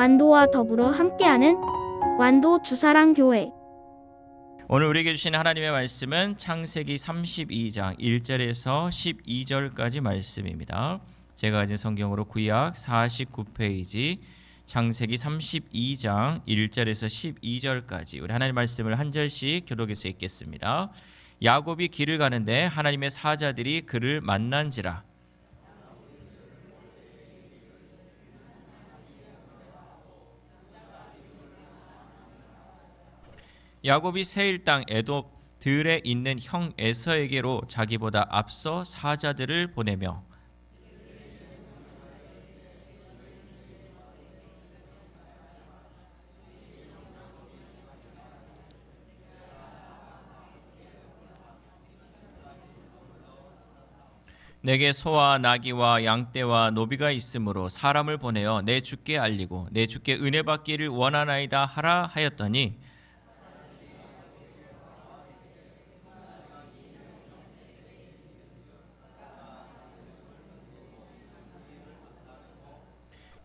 완도와 더불어 함께하는 완도 주사랑교회. 오늘 우리에게 주신 하나님의 말씀은 창세기 32장 1절에서 12절까지 말씀입니다. 제가 가진 성경으로 구약 49페이지 창세기 32장 1절에서 12절까지 우리 하나님의 말씀을 한 절씩 교독해서 읽겠습니다. 야곱이 길을 가는데 하나님의 사자들이 그를 만난지라. 야곱이 세일 땅 에돔들에 있는 형 에서에게로 자기보다 앞서 사자들을 보내며 내게 소와 나귀와 양떼와 노비가 있으므로 사람을 보내어 내 주께 알리고 내 주께 은혜 받기를 원하나이다 하라 하였더니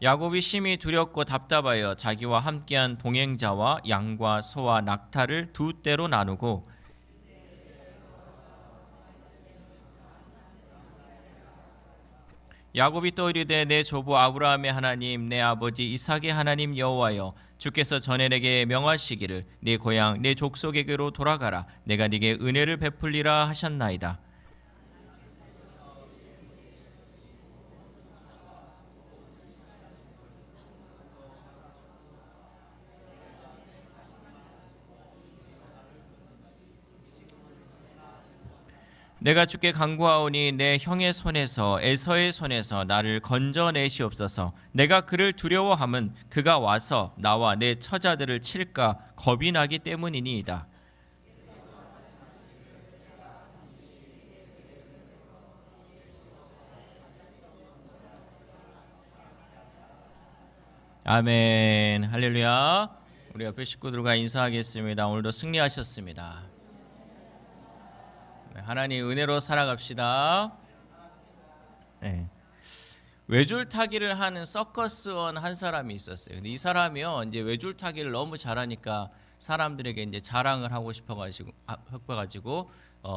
야곱이 심히 두렵고 답답하여 자기와 함께한 동행자와 양과 소와 낙타를 두 떼로 나누고 야곱이 또 이르되 내 조부 아브라함의 하나님 내 아버지 이삭의 하나님 여호와여 주께서 전에 내게 명하시기를 네 고향 네 족속에게로 돌아가라 내가 네게 은혜를 베풀리라 하셨나이다. 내가 주께 간구하오니 내 형의 손에서 에서의 손에서 나를 건져내시옵소서. 내가 그를 두려워함은 그가 와서 나와 내 처자들을 칠까 겁이 나기 때문이니이다. 아멘. 할렐루야. 우리 옆에 식구들과 인사하겠습니다. 오늘도 승리하셨습니다. 하나님 은혜로 살아갑시다. 네. 외줄타기를 하는 서커스원 한 사람이 있었어요. 근데 이 사람이요, 이제 외줄타기를 너무 잘하니까 사람들에게 이제 자랑을 하고 싶어가지고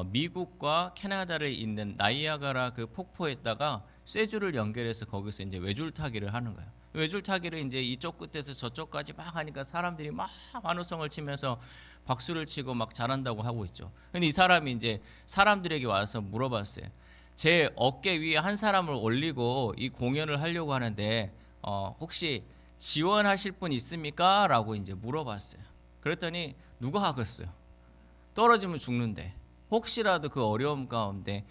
미국과 캐나다를 잇는 나이아가라 그 폭포에다가 쇠줄을 연결해서 거기서 이제 외줄타기를 하는 거예요. 외줄타기를 이제 이쪽 끝에서 저쪽까지 막 하니까 사람들이 막 환호성을 치면서 박수를 치고 막 잘한다고 하고 있죠. 근데 이 사람이 이제 사람들에게 와서 물어봤어요. 제 어깨 위에 한 사람을 올리고 이 공연을 하려고 하는데 혹시 지원하실 분 있습니까? 라고 이제 물어봤어요. 그랬더니 누가 하겠어요? 떨어지면 죽는데 혹시라도 그 어려움 가운데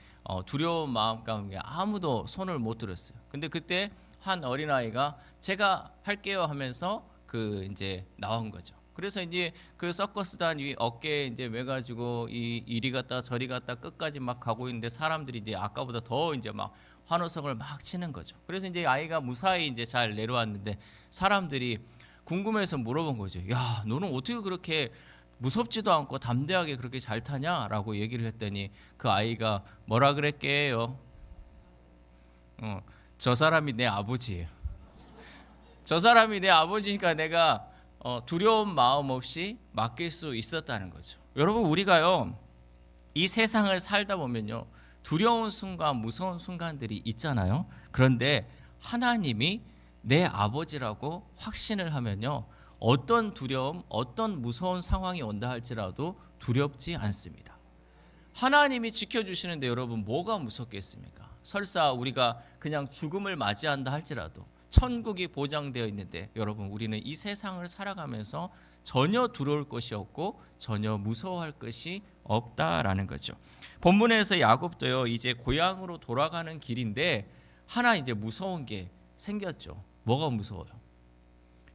두려운 마음 가운데 아무도 손을 못 들었어요. 근데 그때 한 어린아이가 제가 할게요 하면서 그 이제 나온 거죠. 그래서 이제 그 서커스단 위 어깨에 이제 매가지고 이리 갔다 저리 갔다 끝까지 막 가고 있는데 사람들이 이제 아까보다 더 이제 막 환호성을 막 치는 거죠. 그래서 이제 아이가 무사히 이제 잘 내려왔는데 사람들이 궁금해서 물어본 거죠. 야, 너는 어떻게 그렇게 무섭지도 않고 담대하게 그렇게 잘 타냐라고 얘기를 했더니 그 아이가 뭐라 그랬게요? 저 사람이 내 아버지예요. 저 사람이 내 아버지니까 내가 두려운 마음 없이 맡길 수 있었다는 거죠. 여러분 우리가요 이 세상을 살다 보면요 두려운 순간 무서운 순간들이 있잖아요. 그런데 하나님이 내 아버지라고 확신을 하면요 어떤 두려움 어떤 무서운 상황이 온다 할지라도 두렵지 않습니다. 하나님이 지켜주시는데 여러분 뭐가 무섭겠습니까? 설사 우리가 그냥 죽음을 맞이한다 할지라도 천국이 보장되어 있는데 여러분 우리는 이 세상을 살아가면서 전혀 두려울 것이 없고 전혀 무서워할 것이 없다라는 거죠. 본문에서 야곱도요 이제 고향으로 돌아가는 길인데 하나 이제 무서운 게 생겼죠. 뭐가 무서워요?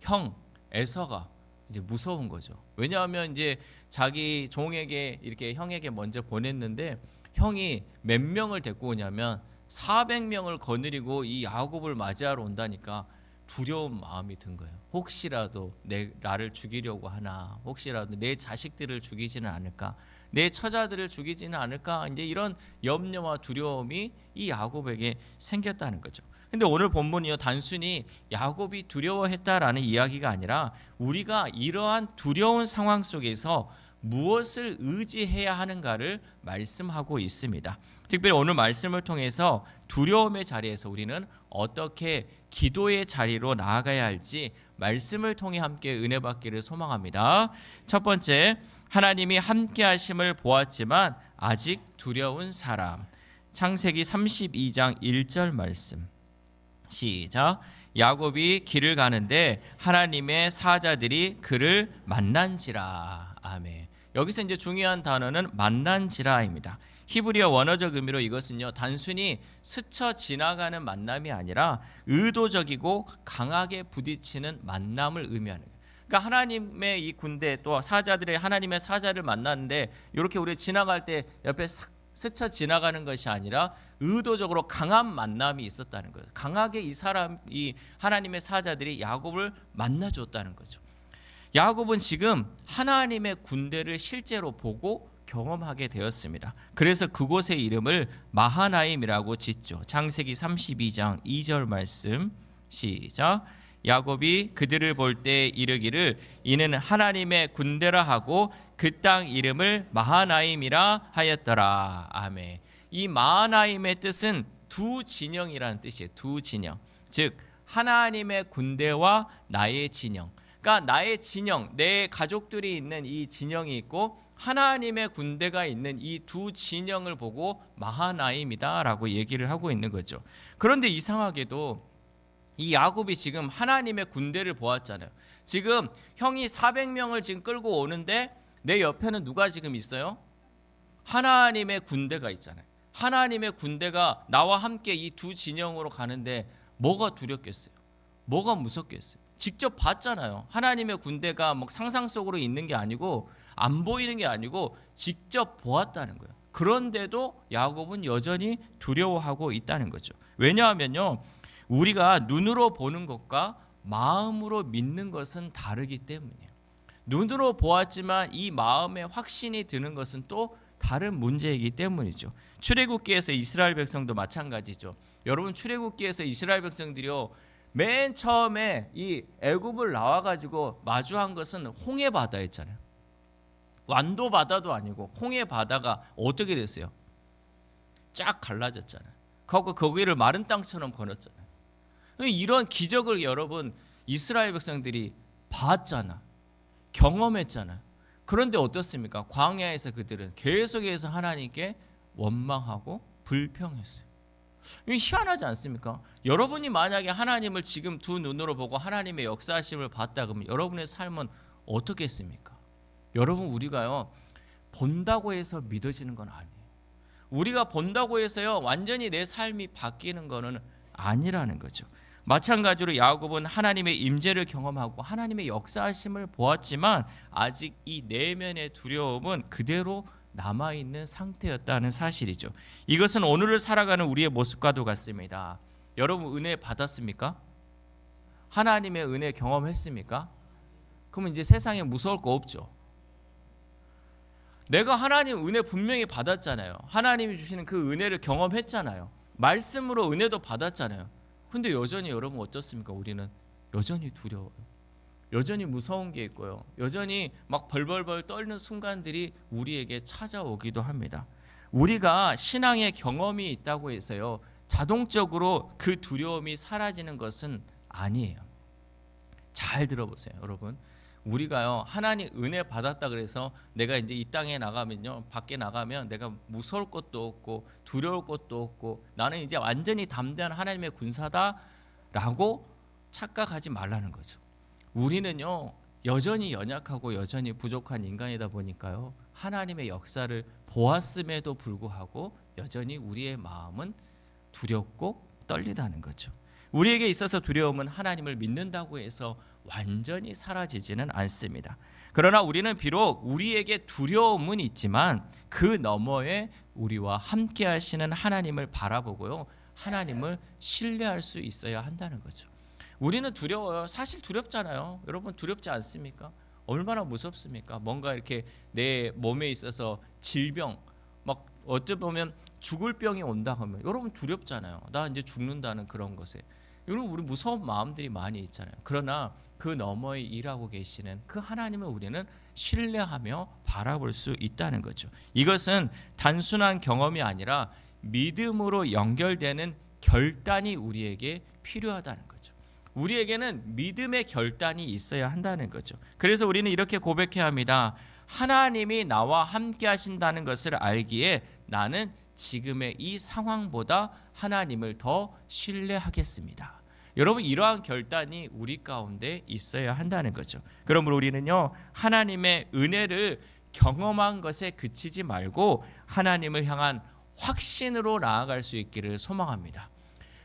형 에서가 이제 무서운 거죠. 왜냐하면 이제 자기 종에게 이렇게 형에게 먼저 보냈는데 형이 몇 명을 데리고 오냐면 400명을 거느리고 이 야곱을 맞이하러 온다니까 두려운 마음이 든 거예요. 혹시라도 나를 죽이려고 하나, 혹시라도 내 자식들을 죽이지는 않을까, 내 처자들을 죽이지는 않을까, 이제 이런 염려와 두려움이 이 야곱에게 생겼다는 거죠. 근데 오늘 본문이요 단순히 야곱이 두려워했다라는 이야기가 아니라 우리가 이러한 두려운 상황 속에서 무엇을 의지해야 하는가를 말씀하고 있습니다. 특별히 오늘 말씀을 통해서 두려움의 자리에서 우리는 어떻게 기도의 자리로 나아가야 할지 말씀을 통해 함께 은혜 받기를 소망합니다. 첫 번째, 하나님이 함께 하심을 보았지만 아직 두려운 사람. 창세기 32장 1절 말씀. 시작. 야곱이 길을 가는데 하나님의 사자들이 그를 만난지라. 아멘. 여기서 이제 중요한 단어는 만난지라입니다. 히브리어 원어적 의미로 이것은요 단순히 스쳐 지나가는 만남이 아니라 의도적이고 강하게 부딪히는 만남을 의미하는 거예요. 그러니까 하나님의 이 군대 또 사자들의 하나님의 사자를 만났는데 이렇게 우리 지나갈 때 옆에 스쳐 지나가는 것이 아니라 의도적으로 강한 만남이 있었다는 거예요. 강하게 이 하나님의 사자들이 야곱을 만나줬다는 거죠. 야곱은 지금 하나님의 군대를 실제로 보고 경험하게 되었습니다. 그래서 그곳의 이름을 마하나임이라고 짓죠. 창세기 32장 2절 말씀 시작. 야곱이 그들을 볼 때 이르기를 이는 하나님의 군대라 하고 그 땅 이름을 마하나임이라 하였더라. 아멘. 이 마하나임의 뜻은 두 진영이라는 뜻이에요. 두 진영. 즉 하나님의 군대와 나의 진영. 그러니까 나의 진영, 내 가족들이 있는 이 진영이 있고 하나님의 군대가 있는 이 두 진영을 보고 마하나임이다라고 얘기를 하고 있는 거죠. 그런데 이상하게도 이 야곱이 지금 하나님의 군대를 보았잖아요. 지금 형이 400명을 지금 끌고 오는데 내 옆에는 누가 지금 있어요? 하나님의 군대가 있잖아요. 하나님의 군대가 나와 함께 이 두 진영으로 가는데 뭐가 두렵겠어요? 뭐가 무섭겠어요? 직접 봤잖아요. 하나님의 군대가 뭐 상상 속으로 있는 게 아니고 안 보이는 게 아니고 직접 보았다는 거예요. 그런데도 야곱은 여전히 두려워하고 있다는 거죠. 왜냐하면요, 우리가 눈으로 보는 것과 마음으로 믿는 것은 다르기 때문이에요. 눈으로 보았지만 이 마음에 확신이 드는 것은 또 다른 문제이기 때문이죠. 출애굽기에서 이스라엘 백성도 마찬가지죠. 여러분 출애굽기에서 이스라엘 백성들이요 맨 처음에 이 애굽을 나와가지고 마주한 것은 홍해 바다였잖아요. 완도 바다도 아니고 홍해 바다가 어떻게 됐어요? 쫙 갈라졌잖아요. 거기를 마른 땅처럼 건넜잖아요. 이런 기적을 여러분 이스라엘 백성들이 봤잖아. 경험했잖아. 그런데 어떻습니까? 광야에서 그들은 계속해서 하나님께 원망하고 불평했어요. 이게 희한하지 않습니까? 여러분이 만약에 하나님을 지금 두 눈으로 보고 하나님의 역사하심을 봤다 그러면 여러분의 삶은 어떻겠습니까? 여러분 우리가요 본다고 해서 믿어지는 건 아니에요. 우리가 본다고 해서요 완전히 내 삶이 바뀌는 거는 아니라는 거죠. 마찬가지로 야곱은 하나님의 임재를 경험하고 하나님의 역사하심을 보았지만 아직 이 내면의 두려움은 그대로 남아있는 상태였다는 사실이죠. 이것은 오늘을 살아가는 우리의 모습과도 같습니다. 여러분 은혜 받았습니까? 하나님의 은혜 경험했습니까? 그러면 이제 세상에 무서울 거 없죠. 내가 하나님 은혜 분명히 받았잖아요. 하나님이 주시는 그 은혜를 경험했잖아요. 말씀으로 은혜도 받았잖아요. 근데 여전히 여러분 어떻습니까? 우리는 여전히 두려워요. 여전히 무서운 게 있고요. 여전히 막 벌벌벌 떨는 순간들이 우리에게 찾아오기도 합니다. 우리가 신앙의 경험이 있다고 해서요 자동적으로 그 두려움이 사라지는 것은 아니에요. 잘 들어보세요, 여러분. 우리가요 하나님 은혜 받았다 그래서 내가 이제 이 땅에 나가면요 밖에 나가면 내가 무서울 것도 없고 두려울 것도 없고 나는 이제 완전히 담대한 하나님의 군사다라고 착각하지 말라는 거죠. 우리는요 여전히 연약하고 여전히 부족한 인간이다 보니까요 하나님의 역사를 보았음에도 불구하고 여전히 우리의 마음은 두렵고 떨리다는 거죠. 우리에게 있어서 두려움은 하나님을 믿는다고 해서 완전히 사라지지는 않습니다. 그러나 우리는 비록 우리에게 두려움은 있지만 그 너머에 우리와 함께 하시는 하나님을 바라보고요 하나님을 신뢰할 수 있어야 한다는 거죠. 우리는 두려워요. 사실 두렵잖아요. 여러분 두렵지 않습니까? 얼마나 무섭습니까? 뭔가 이렇게 내 몸에 있어서 질병 막 어찌 보면 죽을 병이 온다 하면 여러분 두렵잖아요. 나 이제 죽는다는 그런 것에. 여러분 우리 무서운 마음들이 많이 있잖아요. 그러나 그 너머에 일하고 계시는 그 하나님을 우리는 신뢰하며 바라볼 수 있다는 거죠. 이것은 단순한 경험이 아니라 믿음으로 연결되는 결단이 우리에게 필요하다는 거죠. 우리에게는 믿음의 결단이 있어야 한다는 거죠. 그래서 우리는 이렇게 고백해야 합니다. 하나님이 나와 함께 하신다는 것을 알기에 나는 지금의 이 상황보다 하나님을 더 신뢰하겠습니다. 여러분 이러한 결단이 우리 가운데 있어야 한다는 거죠. 그러므로 우리는요 하나님의 은혜를 경험한 것에 그치지 말고 하나님을 향한 확신으로 나아갈 수 있기를 소망합니다.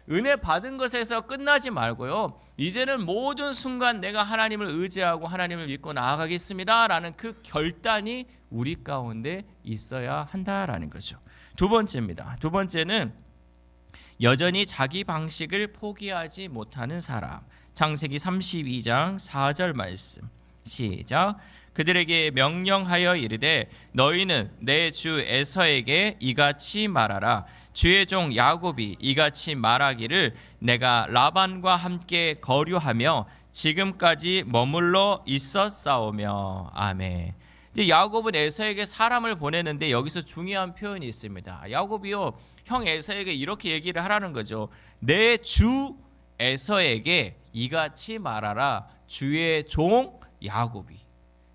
은혜 받은 것에서 끝나지 말고요 이제는 모든 순간 내가 하나님을 의지하고 하나님을 믿고 나아가겠습니다 라는 그 결단이 우리 가운데 있어야 한다라는 거죠. 두 번째입니다. 두 번째는 여전히 자기 방식을 포기하지 못하는 사람. 창세기 32장 4절 말씀 시작. 그들에게 명령하여 이르되 너희는 내 주 에서에게 이같이 말하라. 주의 종 야곱이 이같이 말하기를 내가 라반과 함께 거류하며 지금까지 머물러 있었사오며. 아멘. 이제 야곱은 에서에게 사람을 보내는데 여기서 중요한 표현이 있습니다. 야곱이요 형 에서에게 이렇게 얘기를 하라는 거죠. 내 주 에서에게 이같이 말하라. 주의 종 야곱이.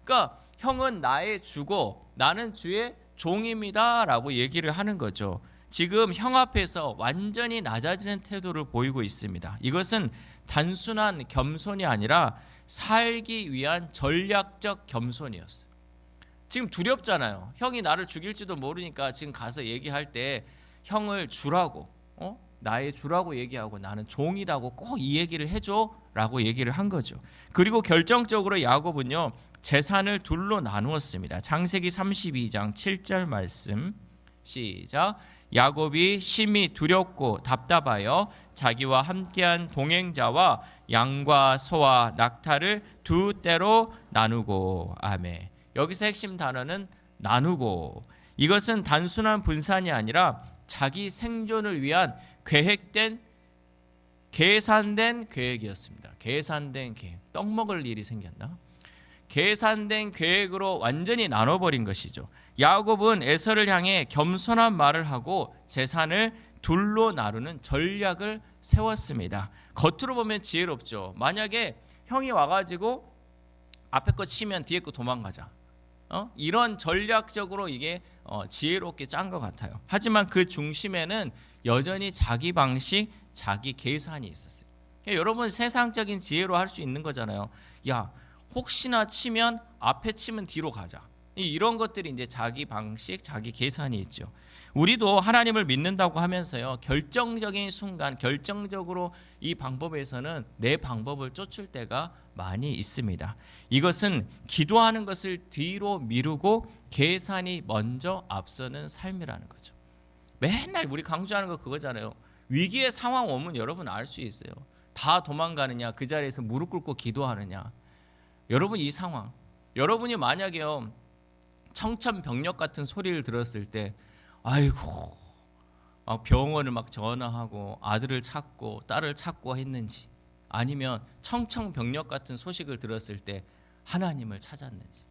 그러니까 형은 나의 주고 나는 주의 종입니다 라고 얘기를 하는 거죠. 지금 형 앞에서 완전히 낮아지는 태도를 보이고 있습니다. 이것은 단순한 겸손이 아니라 살기 위한 전략적 겸손이었어요. 지금 두렵잖아요. 형이 나를 죽일지도 모르니까 지금 가서 얘기할 때 형을 주라고 나의 주라고 얘기하고 나는 종이라고 꼭 이 얘기를 해줘 라고 얘기를 한 거죠. 그리고 결정적으로 야곱은요 재산을 둘로 나누었습니다. 창세기 32장 7절 말씀 시작. 야곱이 심히 두렵고 답답하여 자기와 함께한 동행자와 양과 소와 낙타를 두 떼로 나누고. 아멘. 여기서 핵심 단어는 나누고. 이것은 단순한 분산이 아니라 자기 생존을 위한 계획된 계산된 계획이었습니다. 계산된 계획. 떡 먹을 일이 생겼나? 계산된 계획으로 완전히 나눠버린 것이죠. 야곱은 에서를 향해 겸손한 말을 하고 재산을 둘로 나누는 전략을 세웠습니다. 겉으로 보면 지혜롭죠. 만약에 형이 와가지고 앞에 거 치면 뒤에 거 도망가자. 이런 전략적으로 이게 지혜롭게 짠 것 같아요. 하지만 그 중심에는 여전히 자기 방식, 자기 계산이 있었어요. 그러니까 여러분 세상적인 지혜로 할 수 있는 거잖아요. 야, 혹시나 치면 앞에 치면 뒤로 가자. 이런 것들이 이제 자기 방식, 자기 계산이 있죠. 우리도 하나님을 믿는다고 하면서요 결정적인 순간, 결정적으로 이 방법에서는 내 방법을 쫓을 때가 많이 있습니다. 이것은 기도하는 것을 뒤로 미루고 계산이 먼저 앞서는 삶이라는 거죠. 맨날 우리 강조하는 거 그거잖아요. 위기의 상황 오면 여러분 알 수 있어요. 다 도망가느냐, 그 자리에서 무릎 꿇고 기도하느냐. 여러분 이 상황, 여러분이 만약에요 청천벽력 같은 소리를 들었을 때 아이고 막 병원을 막 전화하고 아들을 찾고 딸을 찾고 했는지, 아니면 청천벽력 같은 소식을 들었을 때 하나님을 찾았는지.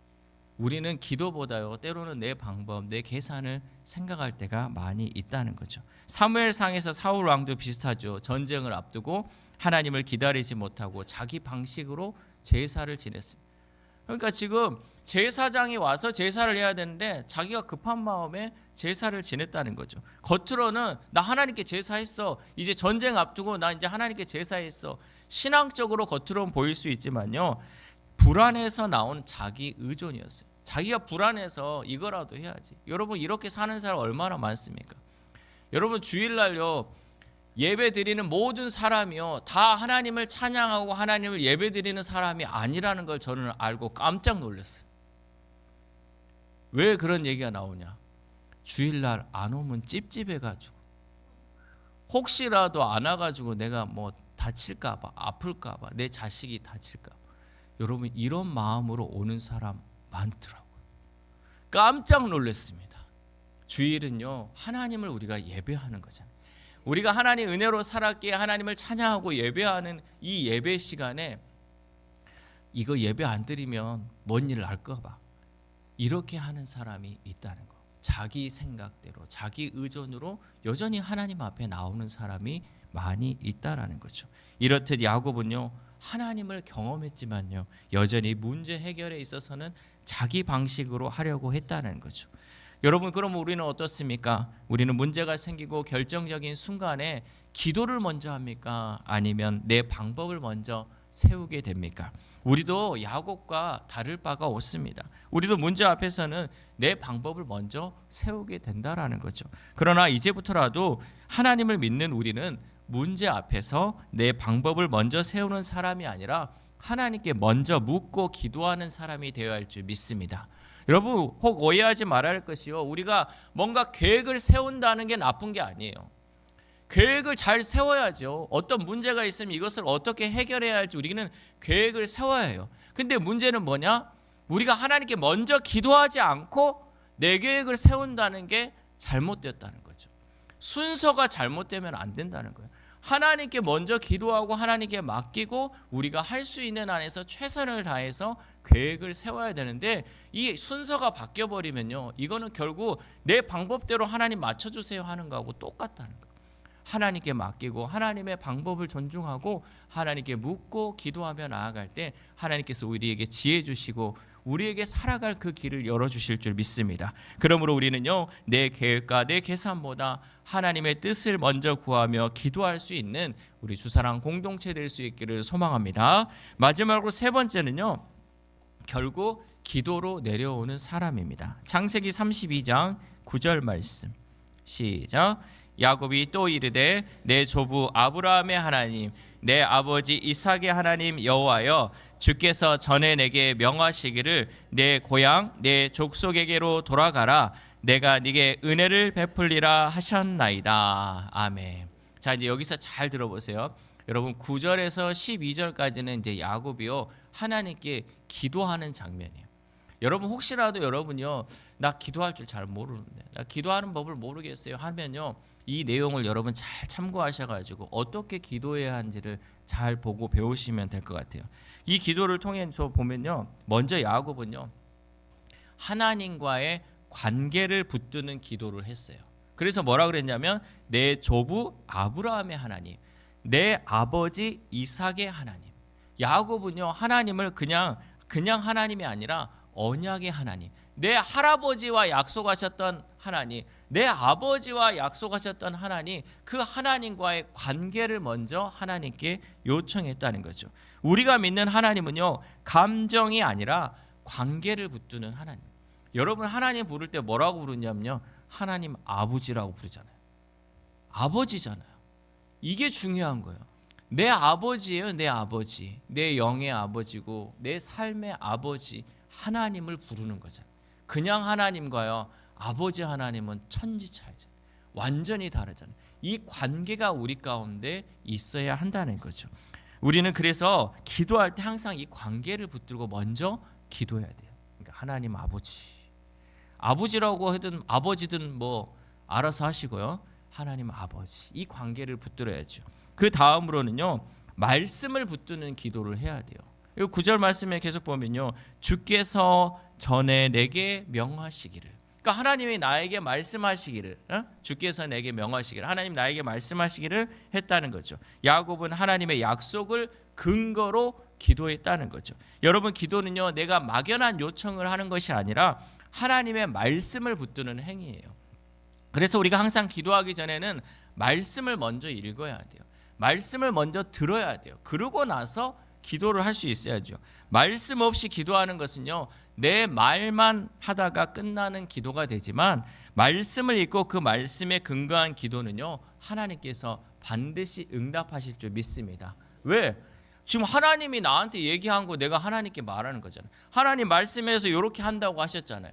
우리는 기도보다요 때로는 내 방법, 내 계산을 생각할 때가 많이 있다는 거죠. 사무엘상에서 사울 왕도 비슷하죠. 전쟁을 앞두고 하나님을 기다리지 못하고 자기 방식으로 제사를 지냈습니다. 그러니까 지금 제사장이 와서 제사를 해야 되는데 자기가 급한 마음에 제사를 지냈다는 거죠. 겉으로는 나 하나님께 제사했어, 이제 전쟁 앞두고 나 이제 하나님께 제사했어, 신앙적으로 겉으로는 보일 수 있지만요 불안해서 나온 자기 의존이었어요. 자기가 불안해서 이거라도 해야지. 여러분 이렇게 사는 사람 얼마나 많습니까? 여러분 주일날요 예배 드리는 모든 사람이요 다 하나님을 찬양하고 하나님을 예배 드리는 사람이 아니라는 걸 저는 알고 깜짝 놀랐어요. 왜 그런 얘기가 나오냐? 주일날 안 오면 찝찝해가지고, 혹시라도 안 와가지고 내가 뭐 다칠까봐, 아플까봐, 내 자식이 다칠까봐. 여러분 이런 마음으로 오는 사람 많더라고요. 깜짝 놀랐습니다. 주일은요 하나님을 우리가 예배하는 거잖아요. 우리가 하나님 은혜로 살았기에 하나님을 찬양하고 예배하는 이 예배 시간에 이거 예배 안 드리면 뭔 일 날까 봐 이렇게 하는 사람이 있다는 거. 자기 생각대로 자기 의존으로 여전히 하나님 앞에 나오는 사람이 많이 있다라는 거죠. 이렇듯 야곱은요 하나님을 경험했지만요 여전히 문제 해결에 있어서는 자기 방식으로 하려고 했다는 거죠. 여러분, 그럼 우리는 어떻습니까? 우리는 문제가 생기고 결정적인 순간에 기도를 먼저 합니까? 아니면 내 방법을 먼저 세우게 됩니까? 우리도 야곱과 다를 바가 없습니다. 우리도 문제 앞에서는 내 방법을 먼저 세우게 된다라는 거죠. 그러나 이제부터라도 하나님을 믿는 우리는 문제 앞에서 내 방법을 먼저 세우는 사람이 아니라 하나님께 먼저 묻고 기도하는 사람이 되어야 할 줄 믿습니다. 여러분, 혹 오해하지 말아야 할 것이요, 우리가 뭔가 계획을 세운다는 게 나쁜 게 아니에요. 계획을 잘 세워야죠. 어떤 문제가 있으면 이것을 어떻게 해결해야 할지 우리는 계획을 세워야 해요. 근데 문제는 뭐냐? 우리가 하나님께 먼저 기도하지 않고 내 계획을 세운다는 게 잘못됐다는 거죠. 순서가 잘못되면 안 된다는 거예요. 하나님께 먼저 기도하고 하나님께 맡기고 우리가 할 수 있는 안에서 최선을 다해서 계획을 세워야 되는데, 이 순서가 바뀌어버리면요, 이거는 결국 내 방법대로 하나님 맞춰주세요 하는 거하고 똑같다는 거예요. 하나님께 맡기고 하나님의 방법을 존중하고 하나님께 묻고 기도하며 나아갈 때 하나님께서 우리에게 지혜 주시고 우리에게 살아갈 그 길을 열어주실 줄 믿습니다. 그러므로 우리는요, 내 계획과 내 계산보다 하나님의 뜻을 먼저 구하며 기도할 수 있는 우리 주사랑 공동체 될 수 있기를 소망합니다. 마지막으로 세 번째는요, 결국 기도로 내려오는 사람입니다. 창세기 32장 9절 말씀 시작. 야곱이 또 이르되 내 조부 아브라함의 하나님 내 아버지 이삭의 하나님 여호와여, 주께서 전에 내게 명하시기를 내 고향 내 족속에게로 돌아가라, 내가 네게 은혜를 베풀리라 하셨나이다. 아멘. 자, 이제 여기서 잘 들어보세요. 여러분, 9절에서 12절까지는 이제 야곱이요 하나님께 기도하는 장면이에요. 여러분, 혹시라도 여러분요, 나 기도할 줄 잘 모르는데, 나 기도하는 법을 모르겠어요 하면요, 이 내용을 여러분 잘 참고하셔가지고 어떻게 기도해야 하는지를 잘 보고 배우시면 될 것 같아요. 이 기도를 통해서 보면요, 먼저 야곱은요 하나님과의 관계를 붙드는 기도를 했어요. 그래서 뭐라 그랬냐면 내 조부 아브라함의 하나님, 내 아버지 이삭의 하나님. 야곱은요 하나님을 그냥 하나님이 아니라 언약의 하나님, 내 할아버지와 약속하셨던 하나님, 내 아버지와 약속하셨던 하나님, 그 하나님과의 관계를 먼저 하나님께 요청했다는 거죠. 우리가 믿는 하나님은요 감정이 아니라 관계를 붙드는 하나님. 여러분, 하나님 부를 때 뭐라고 부르냐면요, 하나님 아버지라고 부르잖아요. 아버지잖아요. 이게 중요한 거예요. 내 아버지예요. 내 아버지, 내 영의 아버지고 내 삶의 아버지 하나님을 부르는 거잖아요. 그냥 하나님과요 아버지 하나님은 천지 차이죠. 완전히 다르잖아요. 이 관계가 우리 가운데 있어야 한다는 거죠. 우리는 그래서 기도할 때 항상 이 관계를 붙들고 먼저 기도해야 돼요. 그러니까 하나님 아버지라고 하든 아버지든 뭐 알아서 하시고요, 하나님 아버지, 이 관계를 붙들어야죠. 그 다음으로는요 말씀을 붙드는 기도를 해야 돼요. 9절 말씀에 계속 보면요, 주께서 전에 내게 명하시기를, 그러니까 하나님이 나에게 말씀하시기를, 주께서 내게 명하시기를, 하나님 나에게 말씀하시기를 했다는 거죠. 야곱은 하나님의 약속을 근거로 기도했다는 거죠. 여러분, 기도는요 내가 막연한 요청을 하는 것이 아니라 하나님의 말씀을 붙드는 행위예요. 그래서 우리가 항상 기도하기 전에는 말씀을 먼저 읽어야 돼요. 말씀을 먼저 들어야 돼요. 그러고 나서 기도를 할 수 있어야죠. 말씀 없이 기도하는 것은요 내 말만 하다가 끝나는 기도가 되지만, 말씀을 읽고 그 말씀에 근거한 기도는요 하나님께서 반드시 응답하실 줄 믿습니다. 왜? 지금 하나님이 나한테 얘기한 거 내가 하나님께 말하는 거잖아요. 하나님 말씀에서 이렇게 한다고 하셨잖아요.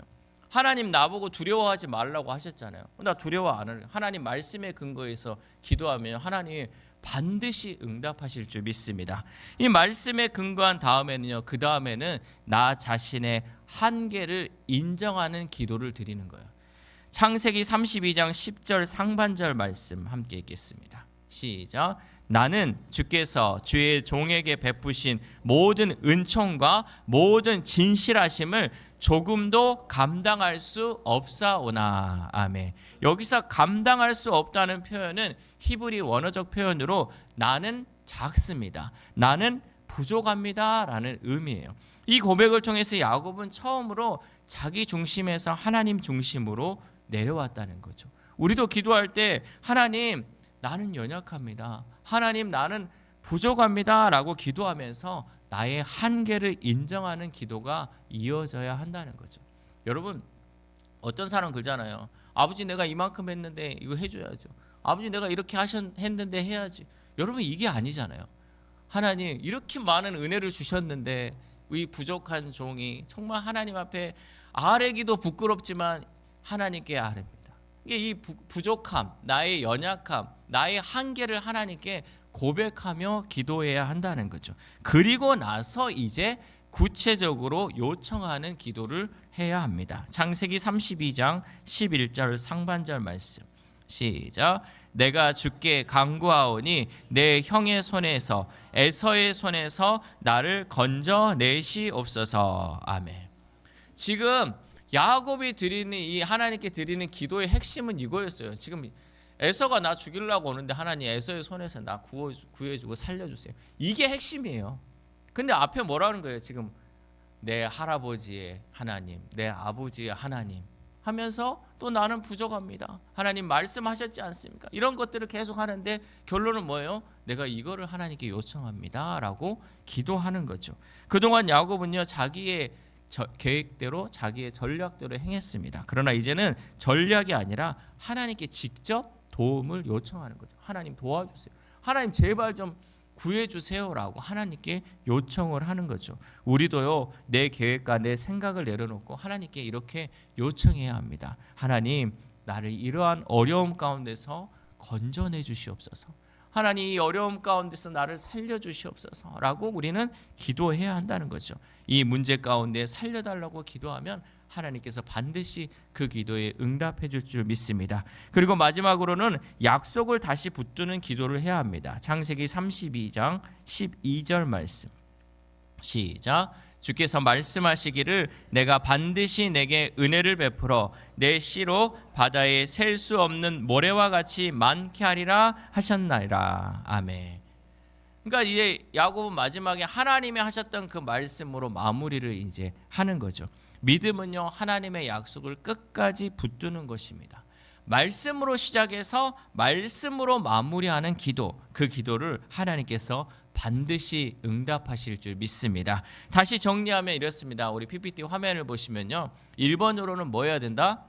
하나님 나보고 두려워하지 말라고 하셨잖아요. 나 두려워 안 해요. 하나님 말씀에 근거해서 기도하면 하나님 반드시 응답하실 줄 믿습니다. 이 말씀에 근거한 다음에는요, 그 다음에는 나 자신의 한계를 인정하는 기도를 드리는 거예요. 창세기 32장 10절 상반절 말씀 함께 읽겠습니다. 시작. 나는 주께서 주의 종에게 베푸신 모든 은총과 모든 진실하심을 조금도 감당할 수 없사오나. 아멘. 여기서 감당할 수 없다는 표현은 히브리 원어적 표현으로 나는 작습니다, 나는 부족합니다 라는 의미예요. 이 고백을 통해서 야곱은 처음으로 자기 중심에서 하나님 중심으로 내려왔다는 거죠. 우리도 기도할 때 하나님 나는 연약합니다, 하나님 나는 부족합니다 라고 기도하면서 나의 한계를 인정하는 기도가 이어져야 한다는 거죠. 여러분, 어떤 사람 그러잖아요. 아버지 내가 이만큼 했는데 이거 해줘야죠. 아버지 내가 이렇게 했는데 해야지. 여러분, 이게 아니잖아요. 하나님 이렇게 많은 은혜를 주셨는데 이 부족한 종이 정말 하나님 앞에 아뢰기도 부끄럽지만 하나님께 아뢰입니다. 이게 이 부족함, 나의 연약함, 나의 한계를 하나님께 고백하며 기도해야 한다는 거죠. 그리고 나서 이제 구체적으로 요청하는 기도를 해야 합니다. 창세기 32장 11절 상반절 말씀 시작. 내가 주께 간구하오니 내 형의 손에서 에서의 손에서 나를 건져내시옵소서. 아멘. 지금 야곱이 드리는 이 하나님께 드리는 기도의 핵심은 이거였어요. 지금 에서가 나 죽이려고 오는데 하나님 에서의 손에서 나 구해주고 살려주세요. 이게 핵심이에요. 근데 앞에 뭐라는 거예요? 지금 내 할아버지의 하나님, 내 아버지의 하나님 하면서 또 나는 부족합니다, 하나님 말씀하셨지 않습니까? 이런 것들을 계속 하는데 결론은 뭐예요? 내가 이거를 하나님께 요청합니다 라고 기도하는 거죠. 그동안 야곱은요 자기의 계획대로 자기의 전략대로 행했습니다. 그러나 이제는 전략이 아니라 하나님께 직접 도움을 요청하는 거죠. 하나님 도와주세요, 하나님 제발 좀 구해주세요라고 하나님께 요청을 하는 거죠. 우리도요 내 계획과 내 생각을 내려놓고 하나님께 이렇게 요청해야 합니다. 하나님 나를 이러한 어려움 가운데서 건져내 주시옵소서, 하나님 이 어려움 가운데서 나를 살려주시옵소서 라고 우리는 기도해야 한다는 거죠. 이 문제 가운데 살려달라고 기도하면 하나님께서 반드시 그 기도에 응답해 줄 줄 믿습니다. 그리고 마지막으로는 약속을 다시 붙드는 기도를 해야 합니다. 창세기 32장 12절 말씀 시작. 주께서 말씀하시기를 내가 반드시 내게 은혜를 베풀어 내 씨로 바다에 셀 수 없는 모래와 같이 많게 하리라 하셨나이다. 아멘. 그러니까 이제 야곱은 마지막에 하나님이 하셨던 그 말씀으로 마무리를 이제 하는 거죠. 믿음은요 하나님의 약속을 끝까지 붙드는 것입니다. 말씀으로 시작해서 말씀으로 마무리하는 기도, 그 기도를 하나님께서 반드시 응답하실 줄 믿습니다. 다시 정리하면 이렇습니다. 우리 PPT 화면을 보시면요 1번으로는 뭐 해야 된다?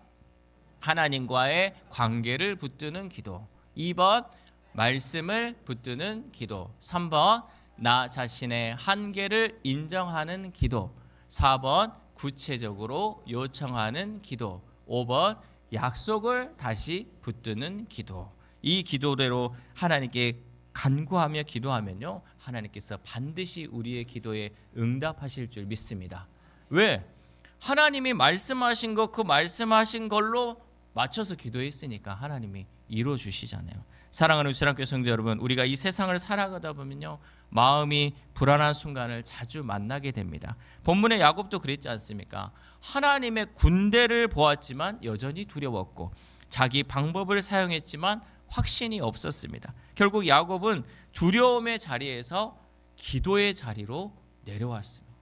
하나님과의 관계를 붙드는 기도. 2번 말씀을 붙드는 기도. 3번 나 자신의 한계를 인정하는 기도. 4번 구체적으로 요청하는 기도. 5번 약속을 다시 붙드는 기도. 이 기도대로 하나님께 간구하며 기도하면요 하나님께서 반드시 우리의 기도에 응답하실 줄 믿습니다. 왜? 하나님이 말씀하신 것, 그 말씀하신 걸로 맞춰서 기도했으니까 하나님이 이루어 주시잖아요. 사랑하는 우시랑교회 성도 여러분, 우리가 이 세상을 살아가다 보면요 마음이 불안한 순간을 자주 만나게 됩니다. 본문의 야곱도 그랬지 않습니까? 하나님의 군대를 보았지만 여전히 두려웠고 자기 방법을 사용했지만 확신이 없었습니다. 결국 야곱은 두려움의 자리에서 기도의 자리로 내려왔습니다.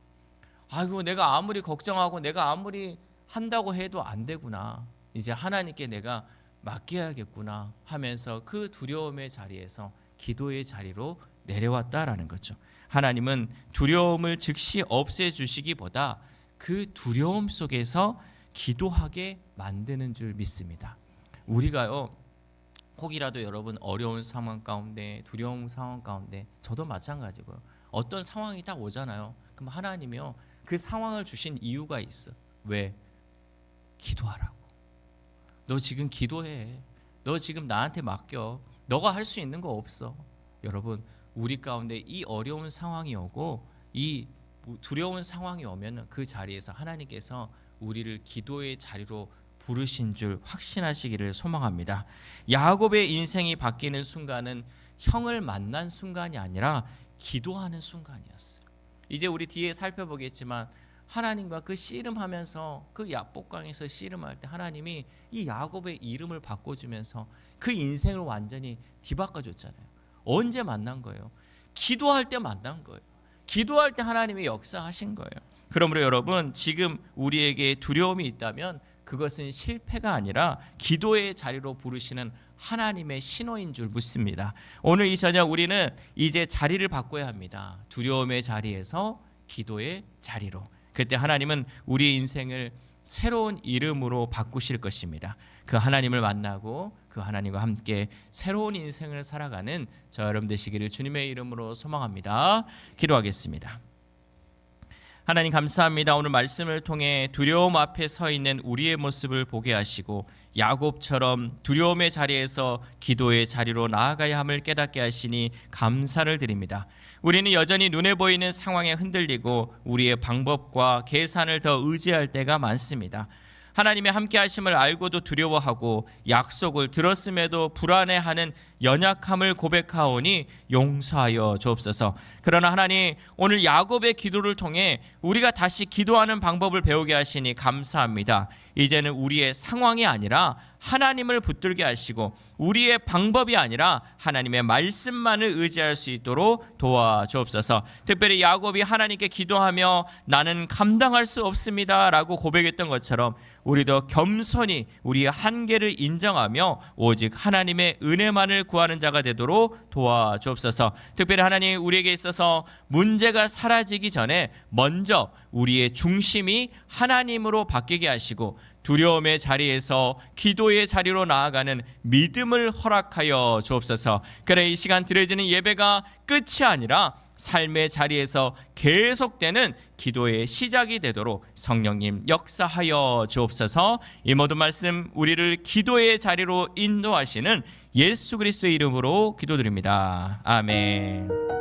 아이고 내가 아무리 걱정하고 내가 아무리 한다고 해도 안 되구나, 이제 하나님께 내가 맡겨야겠구나 하면서 그 두려움의 자리에서 기도의 자리로 내려왔다라는 거죠. 하나님은 두려움을 즉시 없애주시기보다 그 두려움 속에서 기도하게 만드는 줄 믿습니다. 우리가요 혹이라도 여러분 어려운 상황 가운데, 두려운 상황 가운데, 저도 마찬가지고요, 어떤 상황이 딱 오잖아요. 그럼 하나님이요 그 상황을 주신 이유가 있어. 왜? 기도하라고. 너 지금 기도해. 너 지금 나한테 맡겨. 너가 할 수 있는 거 없어. 여러분, 우리 가운데 이 어려운 상황이 오고 이 두려운 상황이 오면 그 자리에서 하나님께서 우리를 기도의 자리로 부르신 줄 확신하시기를 소망합니다. 야곱의 인생이 바뀌는 순간은 형을 만난 순간이 아니라 기도하는 순간이었어요. 이제 우리 뒤에 살펴보겠지만 하나님과 그 씨름하면서 그 야복강에서 씨름할 때 하나님이 이 야곱의 이름을 바꿔주면서 그 인생을 완전히 뒤바꿔줬잖아요. 언제 만난 거예요? 기도할 때 만난 거예요. 기도할 때 하나님이 역사하신 거예요. 그러므로 여러분, 지금 우리에게 두려움이 있다면 그것은 실패가 아니라 기도의 자리로 부르시는 하나님의 신호인 줄 믿습니다. 오늘 이 저녁 우리는 이제 자리를 바꿔야 합니다. 두려움의 자리에서 기도의 자리로. 그때 하나님은 우리 인생을 새로운 이름으로 바꾸실 것입니다. 그 하나님을 만나고 그 하나님과 함께 새로운 인생을 살아가는 저 여러분 되시기를 주님의 이름으로 소망합니다. 기도하겠습니다. 하나님 감사합니다. 오늘 말씀을 통해 두려움 앞에 서 있는 우리의 모습을 보게 하시고 야곱처럼 두려움의 자리에서 기도의 자리로 나아가야 함을 깨닫게 하시니 감사를 드립니다. 우리는 여전히 눈에 보이는 상황에 흔들리고 우리의 방법과 계산을 더 의지할 때가 많습니다. 하나님의 함께 하심을 알고도 두려워하고 약속을 들었음에도 불안해하는 연약함을 고백하오니 용서하여 주옵소서. 그러나 하나님, 오늘 야곱의 기도를 통해 우리가 다시 기도하는 방법을 배우게 하시니 감사합니다. 이제는 우리의 상황이 아니라 하나님을 붙들게 하시고 우리의 방법이 아니라 하나님의 말씀만을 의지할 수 있도록 도와주옵소서. 특별히 야곱이 하나님께 기도하며 나는 감당할 수 없습니다 라고 고백했던 것처럼 우리도 겸손히 우리의 한계를 인정하며 오직 하나님의 은혜만을 구하는 자가 되도록 도와주옵소서. 특별히 하나님, 우리에게 있어서 문제가 사라지기 전에 먼저 우리의 중심이 하나님으로 바뀌게 하시고 두려움의 자리에서 기도의 자리로 나아가는 믿음을 허락하여 주옵소서. 그래, 이 시간 드려지는 예배가 끝이 아니라 삶의 자리에서 계속되는 기도의 시작이 되도록 성령님 역사하여 주옵소서. 이 모든 말씀 우리를 기도의 자리로 인도하시는 예수 그리스도의 이름으로 기도드립니다. 아멘.